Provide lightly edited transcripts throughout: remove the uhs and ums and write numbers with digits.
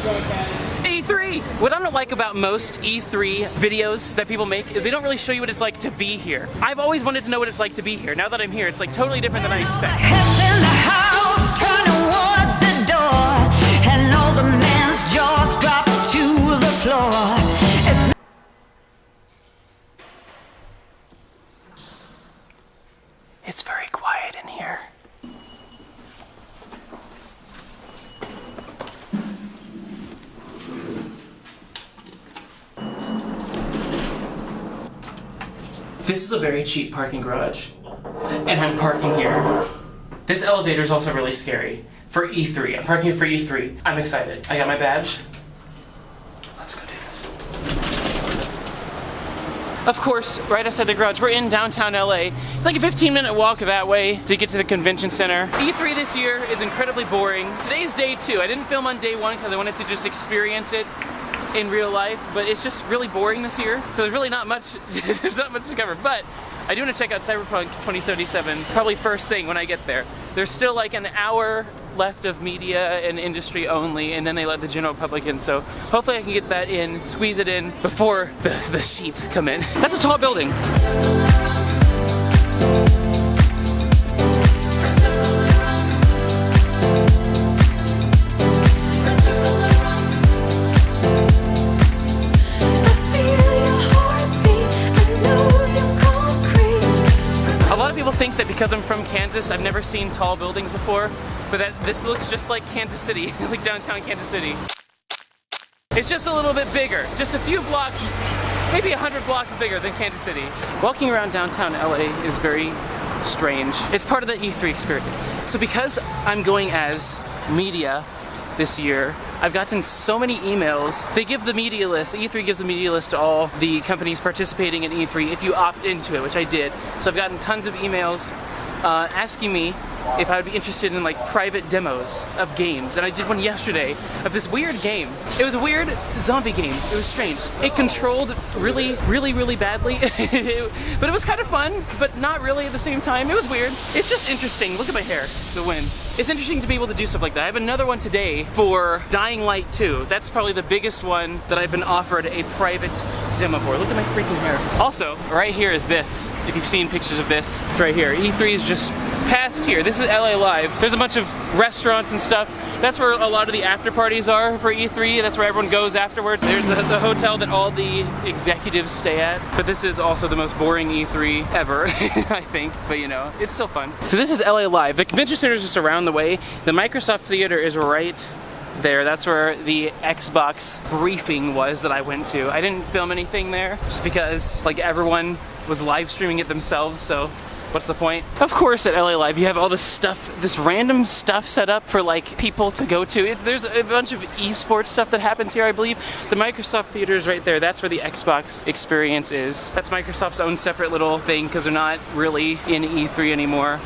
E3! What I don't like about most E3 videos that people make is they don't really show you what it's like to be here. I've always wanted to know what it's like to be here. Now that I'm here, it's like totally different than I expect. Heads in the house, turn towards the door, and all the man's jaws drop to the floor. It's very quiet in here. This is a very cheap parking garage, and I'm parking here. This elevator is also really scary for E3. I'm parking here for E3. I'm excited. I got my badge. Let's go do this. Of course, right outside the garage, we're in downtown LA. It's like a 15-minute walk that way to get to the convention center. E3 this year is incredibly boring. Today's day 2. I didn't film on day 1 because I wanted to just experience it in real life, but it's just really boring this year. So there's really not much, there's not much to cover. But I do want to check out Cyberpunk 2077 probably first thing when I get there. There's still like an hour left of media and industry only, and then they let the general public in. So hopefully I can get that in, squeeze it in before the sheep come in. That's a tall building. Think that because I'm from Kansas, I've never seen tall buildings before, but that this looks just like Kansas City, like downtown Kansas City. It's just a little bit bigger, just a few blocks, maybe 100 blocks bigger than Kansas City. Walking around downtown LA is very strange. It's part of the E3 experience. So because I'm going as media this year, I've gotten so many emails. They give the media list, E3 gives the media list to all the companies participating in E3 if you opt into it, which I did. So I've gotten tons of emails asking me if I would be interested in like private demos of games. And I did one yesterday of this weird game. It was a weird zombie game. It was strange. It controlled really, really, really badly. But it was kind of fun, but not really at the same time. It was weird. It's just interesting. Look at my hair, the wind. It's interesting to be able to do stuff like that. I have another one today for Dying Light 2. That's probably the biggest one that I've been offered a private demo for. Look at my freaking hair. Also, right here is this. If you've seen pictures of this, it's right here. E3 is just past here. This is LA Live. There's a bunch of restaurants and stuff. That's where a lot of the after parties are for E3. That's where everyone goes afterwards. There's the hotel that all the executives stay at. But this is also the most boring E3 ever, I think. But you know, it's still fun. So this is LA Live. The convention center is just around the way. The Microsoft Theater is right there. That's where the Xbox briefing was that I went to. I didn't film anything there just because like everyone was live streaming it themselves, so what's the point? Of course, at LA Live, you have all this stuff, this random stuff set up for like people to go to. There's a bunch of esports stuff that happens here, I believe. The Microsoft Theater is right there. That's where the Xbox experience is. That's Microsoft's own separate little thing because they're not really in E3 anymore.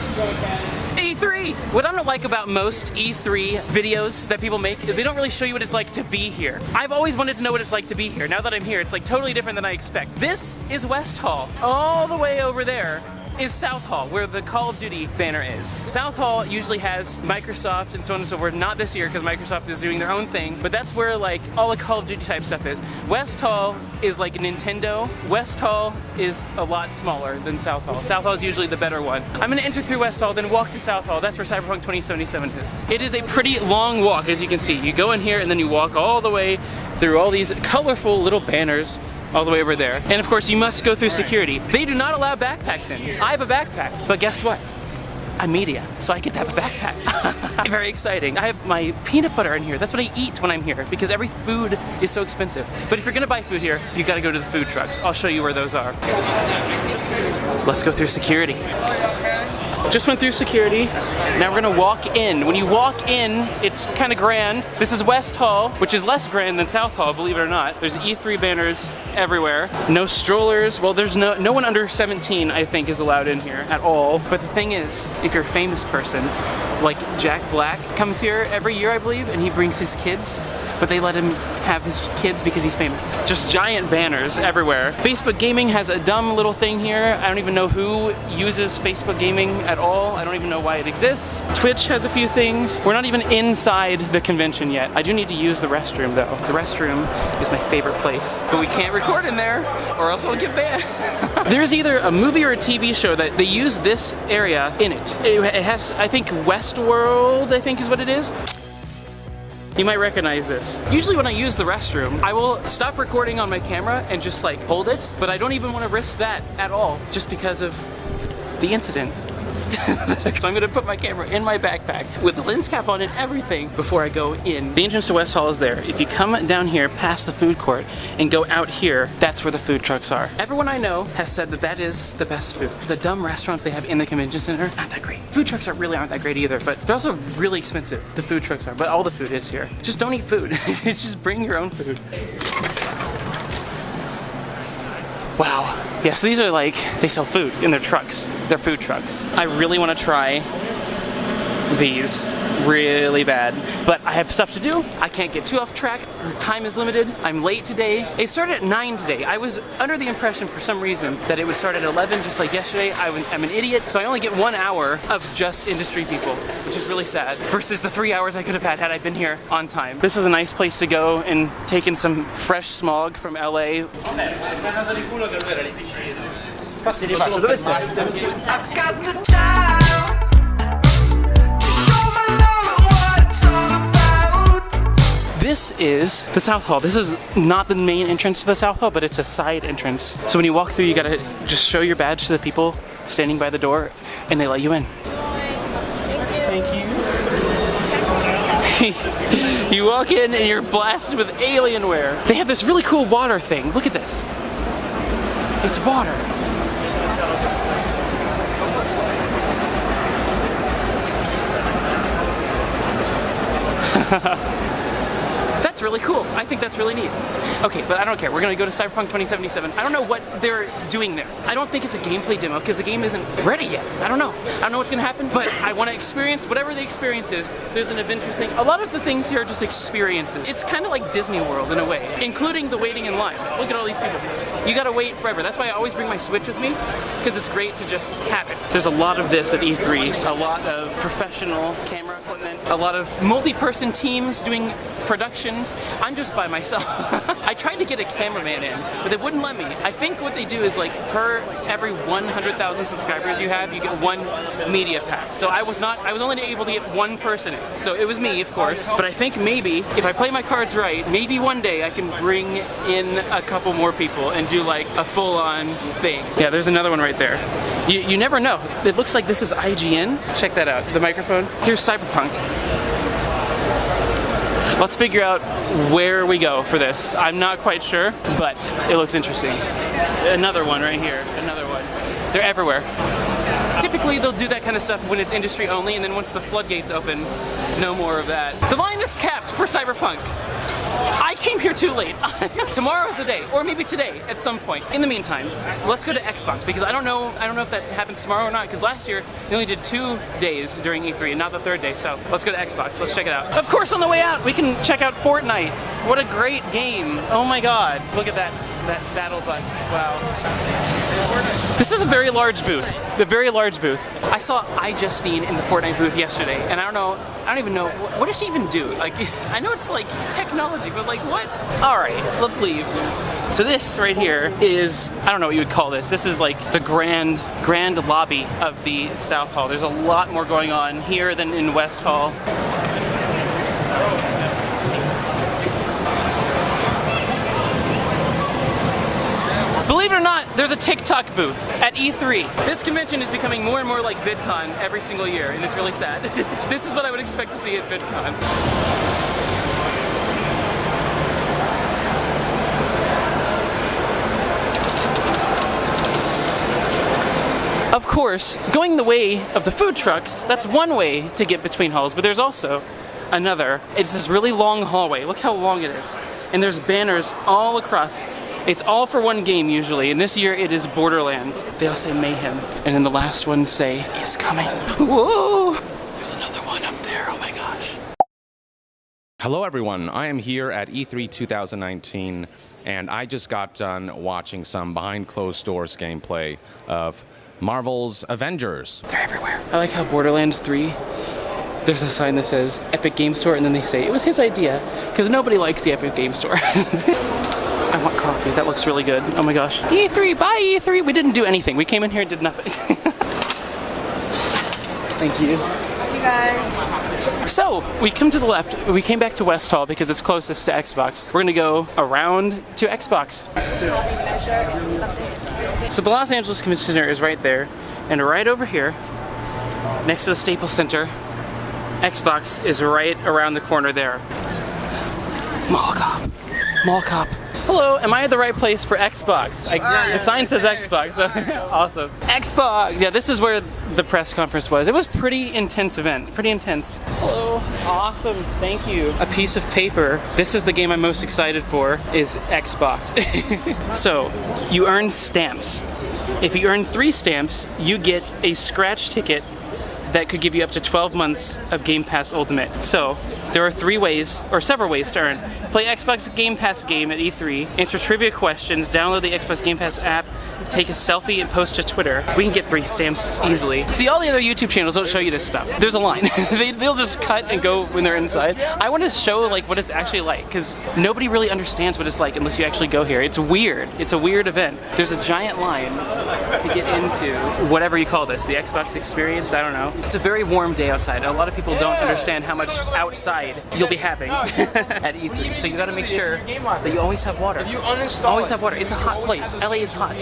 E3! What I don't like about most E3 videos that people make is they don't really show you what it's like to be here. I've always wanted to know what it's like to be here. Now that I'm here, it's like totally different than I expect. This is West Hall. All the way over there is South Hall, where the Call of Duty banner is. South Hall usually has Microsoft and so on and so forth. Not this year because Microsoft is doing their own thing, but that's where like all the Call of Duty type stuff is. West Hall is like Nintendo. West Hall is a lot smaller than South Hall. South Hall is usually the better one. I'm gonna enter through West Hall, then walk to South Hall. That's where Cyberpunk 2077 is. It is a pretty long walk, as you can see. You go in here and then you walk all the way through all these colorful little banners all the way over there. And of course, you must go through security. They do not allow backpacks in. I have a backpack, but guess what? I'm media, so I get to have a backpack. Very exciting. I have my peanut butter in here. That's what I eat when I'm here because every food is so expensive. But if you're gonna buy food here, you gotta go to the food trucks. I'll show you where those are. Let's go through security. Just went through security. Now we're gonna walk in. When you walk in, it's kind of grand. This is West Hall, which is less grand than South Hall, believe it or not. There's E3 banners everywhere. No strollers. Well, there's no one under 17, I think, is allowed in here at all. But the thing is, if you're a famous person, like Jack Black comes here every year, I believe, and he brings his kids. but they let him have his kids because he's famous. Just giant banners everywhere. Facebook Gaming has a dumb little thing here. I don't even know who uses Facebook Gaming at all. I don't even know why it exists. Twitch has a few things. We're not even inside the convention yet. I do need to use the restroom though. The restroom is my favorite place. But we can't record in there or else we'll get banned. There's either a movie or a TV show that they use this area in it. It has, I think, Westworld, I think is what it is. You might recognize this. Usually when I use the restroom, I will stop recording on my camera and just like hold it, but I don't even want to risk that at all just because of the incident. So I'm gonna put my camera in my backpack with the lens cap on and everything before I go in. The entrance to West Hall is there. If you come down here past the food court and go out here, that's where the food trucks are. Everyone I know has said that that is the best food. The dumb restaurants they have in the convention center, not that great. Food trucks really aren't that great either, but they're also really expensive. The food trucks are, but all the food is here. Just don't eat food. Just bring your own food. Wow. Yeah, so these are like, they sell food in their trucks. They're food trucks. I really want to try these really bad, but I have stuff to do. I can't get too off track. The time is limited. I'm late today. It started at 9 today. I was under the impression for some reason that it would start at 11 just like yesterday. I'm an idiot, so I only get 1 hour of just industry people, which is really sad, versus the 3 hours I could have had I been here on time. This is a nice place to go and take in some fresh smog from LA. I've got the time. This is the South Hall. This is not the main entrance to the South Hall, but it's a side entrance. So when you walk through, you gotta just show your badge to the people standing by the door, and they let you in. Thank you. You walk in and you're blasted with Alienware. They have this really cool water thing. Look at this. It's water. That's really cool. I think that's really neat. Okay, but I don't care. We're gonna go to Cyberpunk 2077. I don't know what they're doing there. I don't think it's a gameplay demo because the game isn't ready yet. I don't know what's gonna happen, but I want to experience whatever the experience is. There's an adventure thing. A lot of the things here are just experiences. It's kind of like Disney World in a way, including the waiting in line. Look at all these people. You gotta wait forever. That's why I always bring my Switch with me, because it's great to just have it. There's a lot of this at E3. A lot of professional camera equipment. A lot of multi-person teams doing productions. I'm just by myself. I tried to get a cameraman in, but they wouldn't let me. I think what they do is like per every 100,000 subscribers you have, you get one media pass. So I was only able to get one person in. So it was me, of course. But I think maybe if I play my cards right, maybe one day I can bring in a couple more people and do like a full-on thing. Yeah, there's another one right there. You never know. It looks like this is IGN. Check that out. The microphone. Here's Cyberpunk. Let's figure out where we go for this. I'm not quite sure, but it looks interesting. Another one right here, another one. They're everywhere. Typically they'll do that kind of stuff when it's industry only, and then once the floodgates open, no more of that. The line is capped for Cyberpunk. I came here too late. Tomorrow's the day, or maybe today at some point. In the meantime, let's go to Xbox, because I don't know if that happens tomorrow or not, because last year they only did 2 days during E3 and not the 3rd day. So let's go to Xbox. Let's check it out. Of course, on the way out, we can check out Fortnite. What a great game. Oh my God. Look at that battle bus. Wow. This is a very large booth. A very large booth. I saw iJustine in the Fortnite booth yesterday, and I don't even know, what does she even do? Like, I know it's like technology, but like what? All right, let's leave. So this right here is, I don't know what you would call this. This is like the grand lobby of the South Hall. There's a lot more going on here than in West Hall. Believe it or not, there's a TikTok booth at E3. This convention is becoming more and more like VidCon every single year, and it's really sad. This is what I would expect to see at VidCon. Of course, going the way of the food trucks, that's one way to get between halls, but there's also another. It's this really long hallway. Look how long it is. And there's banners all across. It's all for one game usually, and this year it is Borderlands. They all say Mayhem, and then the last ones say, is coming. Whoa! Hello everyone, I am here at E3 2019 and I just got done watching some behind closed doors gameplay of Marvel's Avengers. They're everywhere. I like how Borderlands 3, there's a sign that says Epic Game Store and then they say it was his idea because nobody likes the Epic Game Store. I want coffee, that looks really good. Oh my gosh. E3, bye E3, we didn't do anything. We came in here and did nothing. Thank you. You guys. So, we come to the left, we came back to West Hall because it's closest to Xbox. We're gonna go around to Xbox. So the Los Angeles Convention Center is right there, and right over here, next to the Staples Center, Xbox is right around the corner there. Mall cop. Mall cop. Hello, am I at the right place for Xbox? The sign says Xbox. Awesome. Xbox! Yeah, this is where the press conference was. It was pretty intense event. Pretty intense. Hello. Awesome. Thank you. A piece of paper. This is the game I'm most excited for, is Xbox. So, you earn stamps. If you earn 3 stamps, you get a scratch ticket that could give you up to 12 months of Game Pass Ultimate. So, there are 3 ways, or several ways to earn. Play Xbox Game Pass game at E3, answer trivia questions, download the Xbox Game Pass app, take a selfie and post to Twitter. We can get 3 stamps easily. See, all the other YouTube channels don't show you this stuff. There's a line. They'll just cut and go when they're inside. I want to show like what it's actually like, because nobody really understands what it's like unless you actually go here. It's weird. It's a weird event. There's a giant line to get into whatever you call this, the Xbox experience, I don't know. It's a very warm day outside. A lot of people don't understand how much outside you'll be having at E3. So you gotta make sure that you always have water. Always have water. It's a hot place. LA is hot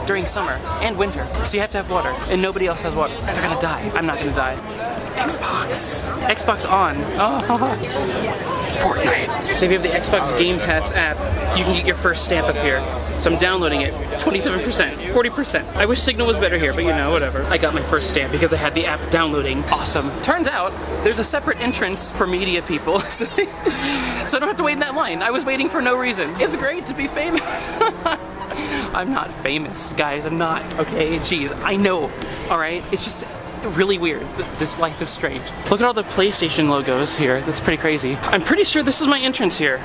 during summer and winter. So you have to have water. And nobody else has water. They're gonna die. I'm not gonna die. Xbox. Xbox on. Oh. Fortnite. So if you have the Xbox Game Pass app, you can get your first stamp up here. So I'm downloading it. 27%, 40%. I wish Signal was better here, but you know, whatever. I got my first stamp because I had the app downloading. Awesome. Turns out, there's a separate entrance for media people. So I don't have to wait in that line. I was waiting for no reason. It's great to be famous. I'm not famous, guys. I'm not. Okay, jeez. I know. All right? It's just really weird. This life is strange. Look at all the PlayStation logos here. That's pretty crazy. I'm pretty sure this is my entrance here.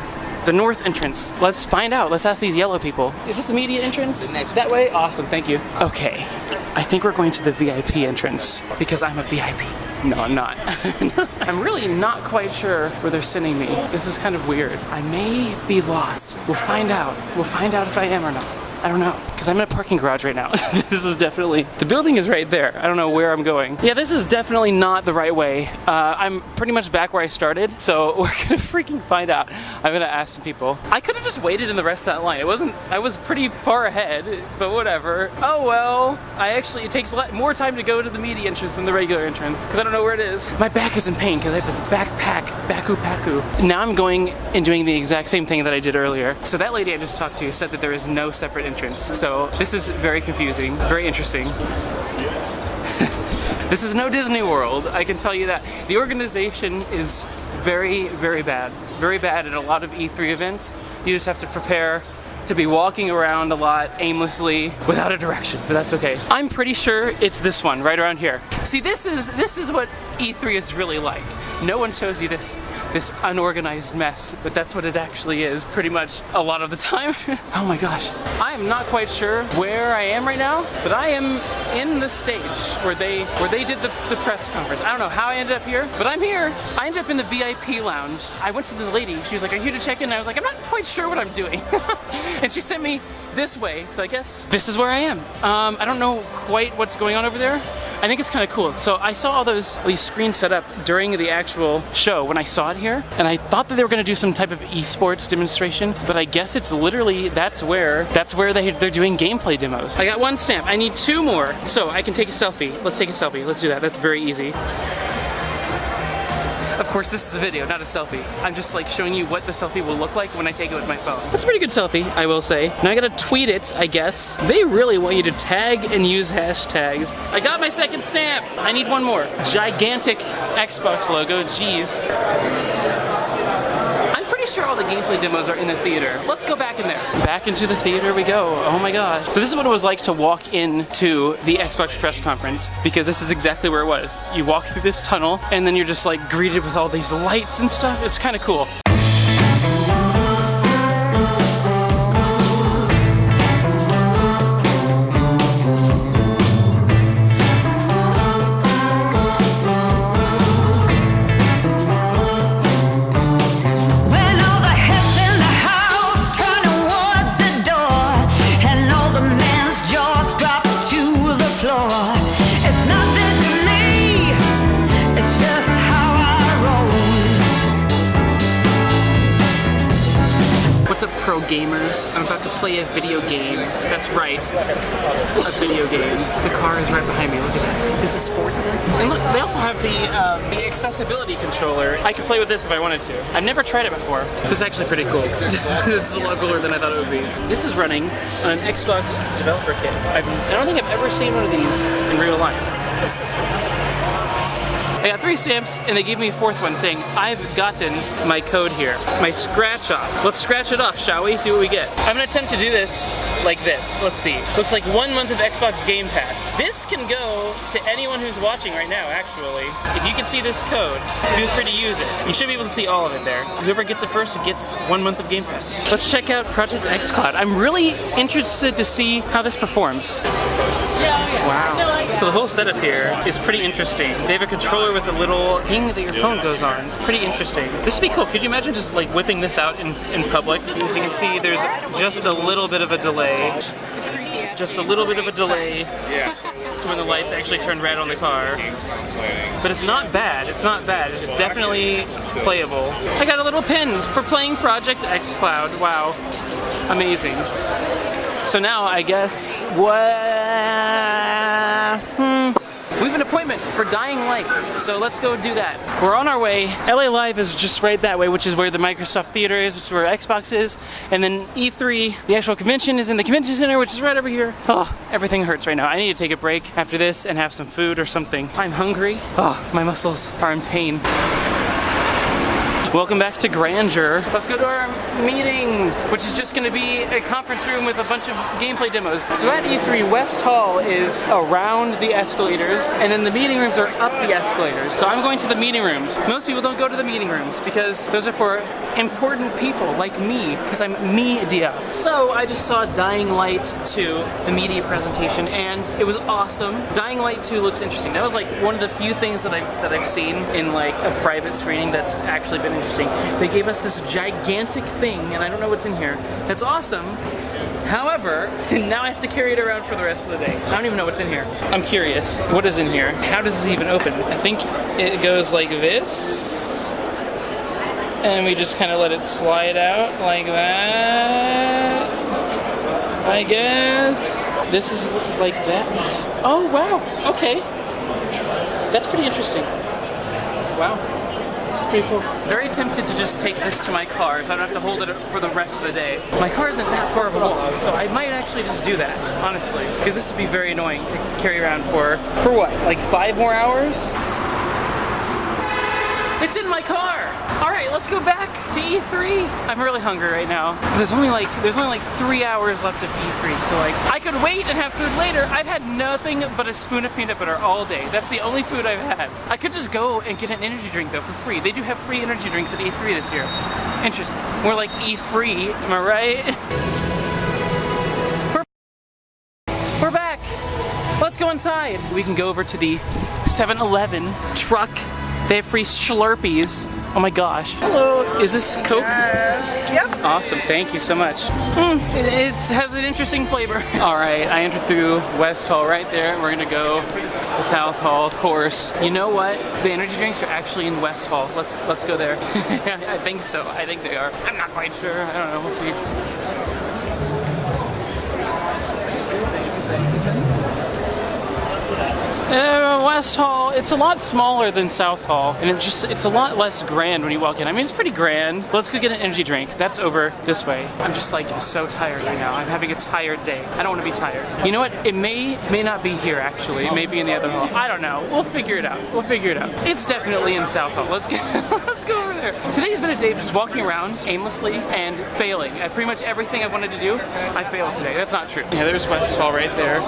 The north entrance. Let's find out. Let's ask these yellow people. Is this the media entrance? That way? Awesome, thank you. Okay, I think we're going to the VIP entrance because I'm a VIP. No, I'm not. I'm really not quite sure where they're sending me. This is kind of weird. I may be lost. We'll find out. We'll find out if I am or not. I don't know, because I'm in a parking garage right now. This is definitely, the building is right there. I don't know where I'm going. Yeah, this is definitely not the right way. I'm pretty much back where I started, so we're gonna freaking find out. I'm gonna ask some people. I could have just waited in the rest of that line. I was pretty far ahead, but whatever. Oh well, it takes more time to go to the media entrance than the regular entrance, because I don't know where it is. My back is in pain, because I have this backpack, baku. Now I'm going and doing the exact same thing that I did earlier. So that lady I just talked to said that there is no separate entrance. So this is very confusing, very interesting. This is no Disney World, I can tell you that. The organization is very, very bad. Very bad at a lot of E3 events. You just have to prepare to be walking around a lot aimlessly without a direction, but that's okay. I'm pretty sure it's this one right around here. See, this is what E3 is really like. No one shows you this unorganized mess, but that's what it actually is pretty much a lot of the time. Oh my gosh. I am not quite sure where I am right now, but I am in the stage where they did the press conference. I don't know how I ended up here, but I'm here. I ended up in the VIP lounge. I went to the lady, she was like, "Are you here to check in?" And I was like, "I'm not quite sure what I'm doing." And she sent me this way, so I guess this is where I am. I don't know quite what's going on over there. I think it's kind of cool. So I saw all these screens set up during the actual show when I saw it here, and I thought that they were going to do some type of esports demonstration, but I guess it's literally that's where they're doing gameplay demos. I got 1 stamp. I need 2 more, so I can take a selfie. Let's take a selfie. Let's do that. That's very easy. Of course, this is a video, not a selfie. I'm just like showing you what the selfie will look like when I take it with my phone. That's a pretty good selfie, I will say. Now I gotta tweet it, I guess. They really want you to tag and use hashtags. I got my 2nd stamp. I need 1 more. Gigantic Xbox logo, jeez. sure all the gameplay demos are in the theater. Let's go back in there. Back into the theater we go. Oh my gosh. So this is what it was like to walk into the Xbox press conference, because this is exactly where it was. You walk through this tunnel and then you're just like greeted with all these lights and stuff. It's kind of cool. What's up, pro gamers? I'm about to play a video game. That's right, a video game. The car is right behind me, look at that. This is Forza. And look, they also have the accessibility controller. I could play with this if I wanted to. I've never tried it before. This is actually pretty cool. This is a lot cooler than I thought it would be. This is running on an Xbox developer kit. I don't think I've ever seen one of these in real life. I got 3 stamps, and they gave me a 4th one saying, I've gotten my code here. My scratch off. Let's scratch it off, shall we? See what we get. I'm gonna attempt to do this like this. Let's see. Looks like 1 month of Xbox Game Pass. This can go to anyone who's watching right now, actually. If you can see this code, feel free to use it. You should be able to see all of it there. Whoever gets it first gets 1 month of Game Pass. Let's check out Project xCloud. I'm really interested to see how this performs. Wow. So the whole setup here is pretty interesting. They have a controller with a little thing that your phone goes on. Pretty interesting. This would be cool. Could you imagine just like whipping this out in public? As you can see, there's just a little bit of a delay. Just a little bit of a delay to when the lights actually turn red on the car. But it's not bad. It's not bad. It's definitely playable. I got a little pin for playing Project xCloud. Wow. Amazing. So now I guess we have an appointment for Dying Light, so let's go do that. We're on our way. LA Live is just right that way, which is where the Microsoft Theater is, which is where Xbox is, and then E3, the actual convention, is in the convention center, which is right over here. Oh, everything hurts right now. I need to take a break after this and have some food or something. I'm hungry. Oh, my muscles are in pain. Welcome back to Grandeur. Let's go to our meeting, which is just gonna be a conference room with a bunch of gameplay demos. So at E3, West Hall is around the escalators, and then the meeting rooms are up the escalators. So I'm going to the meeting rooms. Most people don't go to the meeting rooms because those are for important people like me, because I'm media. So I just saw Dying Light 2, the media presentation, and it was awesome. Dying Light 2 looks interesting. That was like one of the few things that I've seen in like a private screening that's actually been interesting. They gave us this gigantic thing, and I don't know what's in here. That's awesome. However, now I have to carry it around for the rest of the day. I don't even know what's in here. I'm curious. What is in here? How does this even open? I think it goes like this. And we just kind of let it slide out like that. I guess. This is like that. Oh, wow. Okay. That's pretty interesting. Wow. Pretty cool. Very tempted to just take this to my car so I don't have to hold it for the rest of the day. My car isn't that far of a walk, so I might actually just do that, honestly. Because this would be very annoying to carry around for what, like 5 more hours? It's in my car! Alright, let's go back to E3. I'm really hungry right now. There's only like 3 hours left of E3, so like I could wait and have food later. I've had nothing but a spoon of peanut butter all day. That's the only food I've had. I could just go and get an energy drink though for free. They do have free energy drinks at E3 this year. Interesting. More like E-free, am I right? We're back! Let's go inside. We can go over to the 7-Eleven truck. They have free Slurpees. Oh my gosh. Hello, is this Coke? Yep. Awesome, thank you so much. It has an interesting flavor. All right, I entered through West Hall right there. We're gonna go to South Hall, of course. You know what? The energy drinks are actually in West Hall. Let's go there. I think so, I think they are. I'm not quite sure, I don't know, we'll see. West Hall. It's a lot smaller than South Hall, and it's a lot less grand when you walk in. I mean, it's pretty grand. Let's go get an energy drink. That's over this way. I'm just like so tired right now. I'm having a tired day. I don't want to be tired. You know what? It may not be here actually. It may be in the other hall. I don't know. We'll figure it out. We'll figure it out. It's definitely in South Hall. Let's go over there. Today's been a day of just walking around aimlessly and failing at pretty much everything I wanted to do. I failed today. That's not true. Yeah, there's West Hall right there.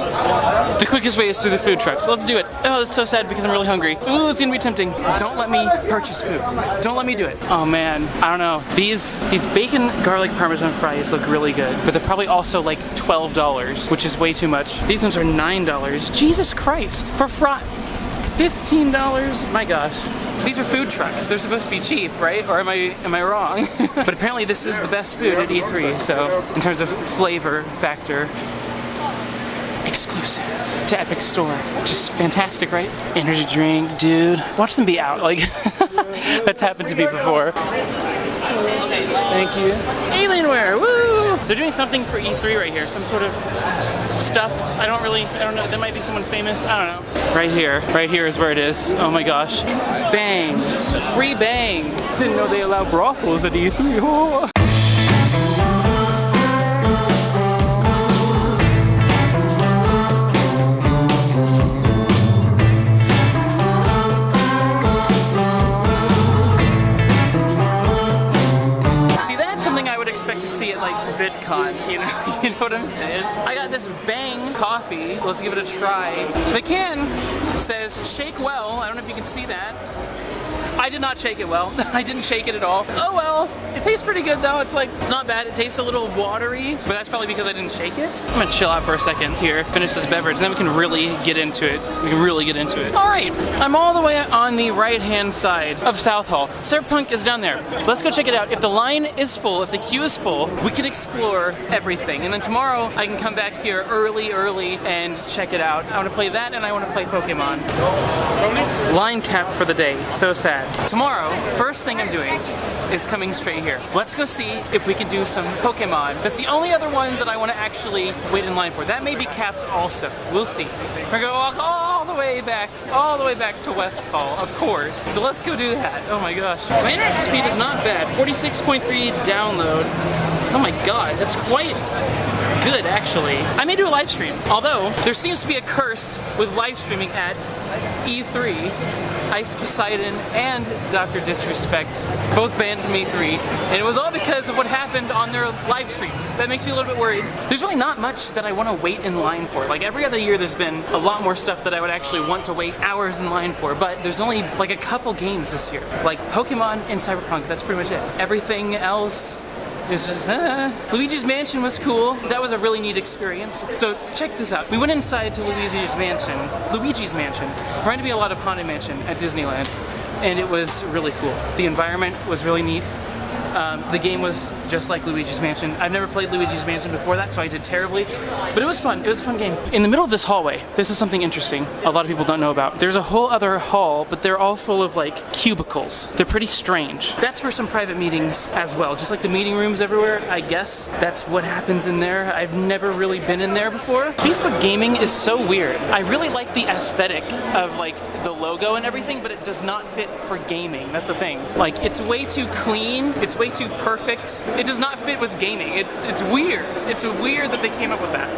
The quickest way is through the food truck, so let's do it. Oh, that's so sad because I'm really hungry. Ooh, it's gonna be tempting. Don't let me purchase food. Don't let me do it. Oh man, I don't know. These bacon garlic parmesan fries look really good, but they're probably also like $12, which is way too much. These ones are $9. Jesus Christ. For $15? My gosh. These are food trucks. They're supposed to be cheap, right? Or am I wrong? But apparently this is the best food at E3, so in terms of flavor factor, exclusive to Epic Store. Just fantastic, right? Energy drink, dude. Watch them be out. Like, that's happened to me before. Thank you. Alienware, woo! They're doing something for E3 right here. Some sort of stuff. I don't know. There might be someone famous. I don't know. Right here is where it is. Oh my gosh. Bang. Free bang. Didn't know they allow brothels at E3. Oh. Expect to see it like VidCon, you know what I'm saying? I got this Bang coffee. Let's give it a try. The can says shake well. I don't know if you can see that. I did not shake it well. I didn't shake it at all. Oh well. It tastes pretty good though. It's not bad. It tastes a little watery, but that's probably because I didn't shake it. I'm gonna chill out for a second here, finish this beverage, and then we can really get into it. All right, I'm all the way on the right-hand side of South Hall. Cyberpunk is down there. Let's go check it out. If the line is full, if the queue is full, we can explore everything. And then tomorrow, I can come back here early, and check it out. I wanna play that, and I wanna play Pokemon. Line cap for the day. So sad. Tomorrow, first thing I'm doing is coming straight here. Let's go see if we can do some Pokemon. That's the only other one that I want to actually wait in line for. That may be capped also. We'll see. We're gonna walk all the way back to West Hall, of course. So let's go do that. Oh my gosh. My internet speed is not bad. 46.3 download. Oh my god, that's quite good actually. I may do a live stream. Although, there seems to be a curse with live streaming at E3. Ice Poseidon and Dr. Disrespect both banned from E3, and it was all because of what happened on their live streams. That makes me a little bit worried. There's really not much that I want to wait in line for. Like every other year there's been a lot more stuff that I would actually want to wait hours in line for, but there's only like a couple games this year. Like Pokemon and Cyberpunk, that's pretty much it. Everything else is just, Luigi's Mansion was cool. That was a really neat experience. So check this out. We went inside to Luigi's Mansion. Reminded me a lot of Haunted Mansion at Disneyland. And it was really cool. The environment was really neat. The game was just like Luigi's Mansion. I've never played Luigi's Mansion before that, so I did terribly. But it was fun. It was a fun game. In the middle of this hallway, this is something interesting a lot of people don't know about. There's a whole other hall, but they're all full of like cubicles. They're pretty strange. That's for some private meetings as well. Just like the meeting rooms everywhere, I guess that's what happens in there. I've never really been in there before. Facebook gaming is so weird. I really like the aesthetic of like the logo and everything, but it does not fit for gaming. That's the thing. Like it's way too clean. It's way too perfect. It does not fit with gaming. It's weird. It's weird that they came up with that.